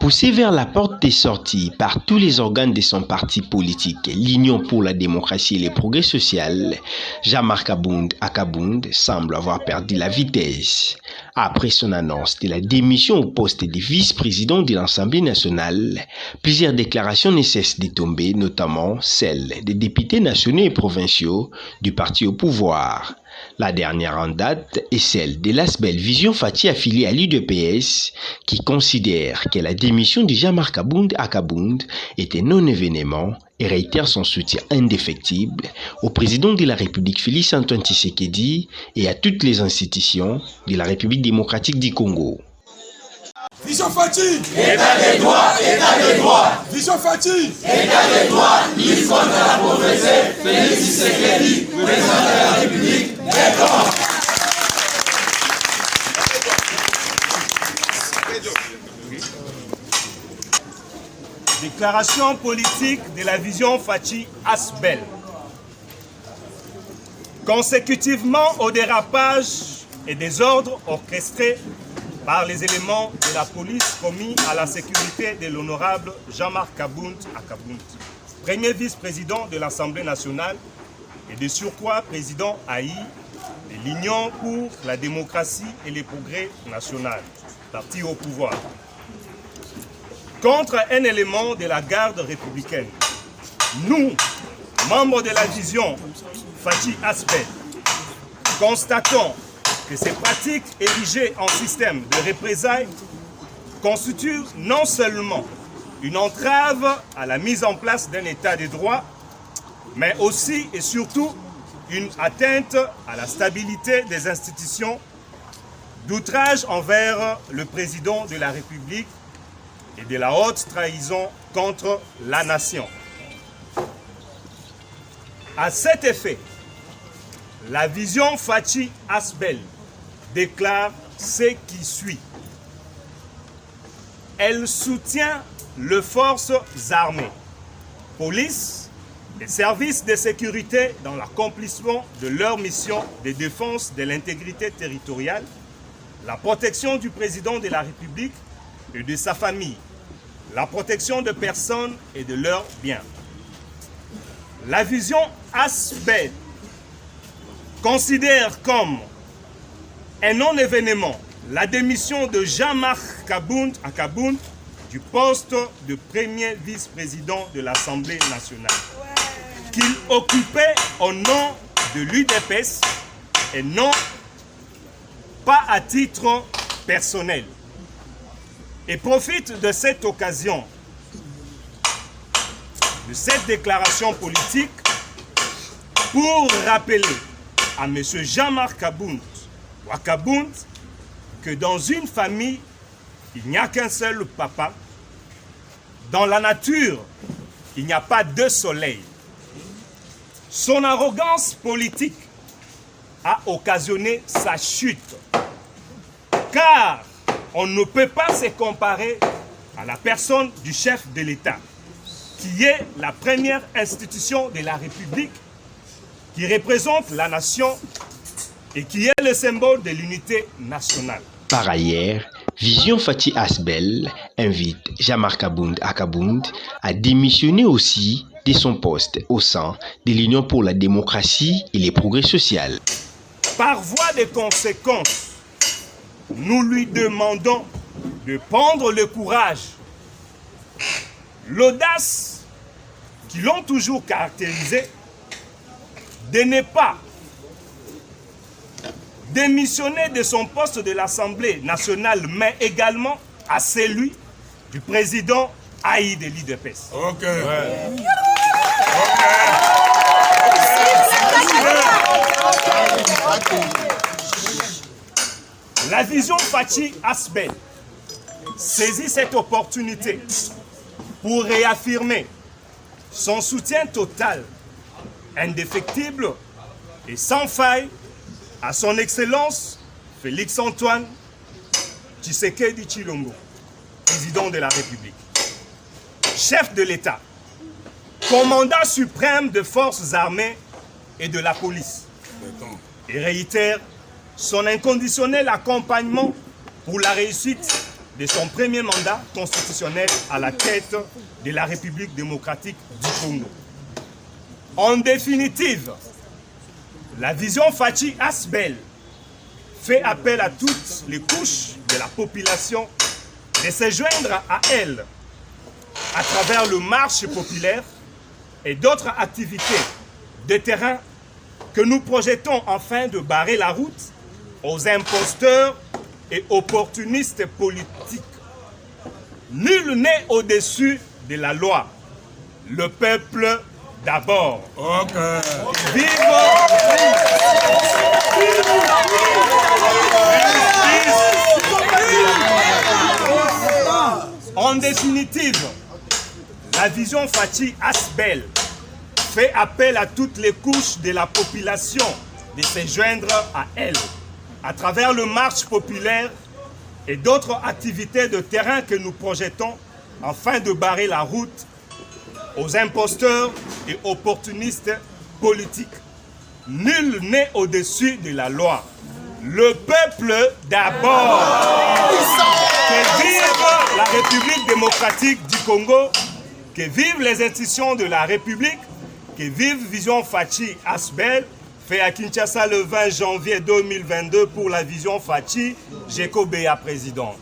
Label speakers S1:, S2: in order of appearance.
S1: Poussé vers la porte des sorties par tous les organes de son parti politique, l'Union pour la démocratie et le progrès social, Jean-Marc Akabound semble avoir perdu la vitesse. Après son annonce de la démission au poste de vice-président de l'Assemblée nationale, plusieurs déclarations ne cessent de tomber, notamment celles des députés nationaux et provinciaux du parti au pouvoir. La dernière en date est celle de l'Asbel Vision Fati affiliée à l'UDPS qui considère que la démission de Jean-Marc Akabound est un non-événement et réitère son soutien indéfectible au président de la République Félix Antoine Tshisekedi et à toutes les institutions de la République démocratique du Congo.
S2: Vision Fati,
S3: État des droits, État des droits.
S2: Vision Fati,
S3: État des droits, ministre de la province, Félix Tshisekedi, président de la République, d'accord.
S4: Déclaration politique de la Vision Fati Asbel. Consécutivement au dérapage et désordre orchestrés par les éléments de la police commis à la sécurité de l'honorable Jean-Marc Akabound, premier vice-président de l'Assemblée nationale et de surcroît président haï de l'Union pour la démocratie et les progrès national, parti au pouvoir, contre un élément de la garde républicaine. Nous, membres de la vision Fati Asbel, constatons que ces pratiques érigées en système de représailles constituent non seulement une entrave à la mise en place d'un état de droit, mais aussi et surtout une atteinte à la stabilité des institutions, d'outrage envers le président de la République et de la haute trahison contre la nation. À cet effet, la vision Fati Asbel déclare ce qui suit. Elle soutient les forces armées, police et services de sécurité dans l'accomplissement de leur mission de défense de l'intégrité territoriale, la protection du président de la République et de sa famille, la protection de personnes et de leurs biens. La vision Asbel considère comme un non-événement la démission de Jean-Marc Akabound du poste de premier vice-président de l'Assemblée nationale, qu'il occupait au nom de l'UDPS et non pas à titre personnel, et profite de cette occasion, de cette déclaration politique, pour rappeler à M. Jean-Marc Akabound que dans une famille, il n'y a qu'un seul papa. Dans la nature, il n'y a pas deux soleils. Son arrogance politique a occasionné sa chute, car on ne peut pas se comparer à la personne du chef de l'État, qui est la première institution de la République, qui représente la nation et qui est le symbole de l'unité nationale.
S1: Par ailleurs, Vision Fati Asbel invite Jean-Marc Akabound à démissionner aussi de son poste au sein de l'Union pour la démocratie et les progrès social.
S4: Par voie de conséquence, nous lui demandons de prendre le courage, l'audace qui l'ont toujours caractérisé, de ne pas démissionner de son poste de l'Assemblée nationale, mais également à celui du président haï de l'UDPS.
S2: Ok.
S4: La vision Fati Asbel saisit cette opportunité pour réaffirmer son soutien total, indéfectible et sans faille à son Excellence Félix Antoine Tshisekedi Tshilombo, président de la République, chef de l'État, commandant suprême des forces armées et de la police, et réitère son inconditionnel accompagnement pour la réussite de son premier mandat constitutionnel à la tête de la République démocratique du Congo. En définitive, la vision Faci Asbel fait appel à toutes les couches de la population de se joindre à elle à travers le marche populaire et d'autres activités de terrain que nous projetons afin de barrer la route aux imposteurs et opportunistes politiques. Nul n'est au-dessus de la loi. Le peuple d'abord.
S2: Okay.
S4: En définitive, la vision Faci Asbel fait appel à toutes les couches de la population de se joindre à elle à travers le marche populaire et d'autres activités de terrain que nous projetons afin de barrer la route aux imposteurs et opportunistes politiques. Nul n'est au-dessus de la loi. Le peuple d'abord. Que vive la République démocratique du Congo, que vivent les institutions de la République, que vive Vision Faci Asbel, fait à Kinshasa le 20 janvier 2022 pour la Vision Faci, Jeko Beya président.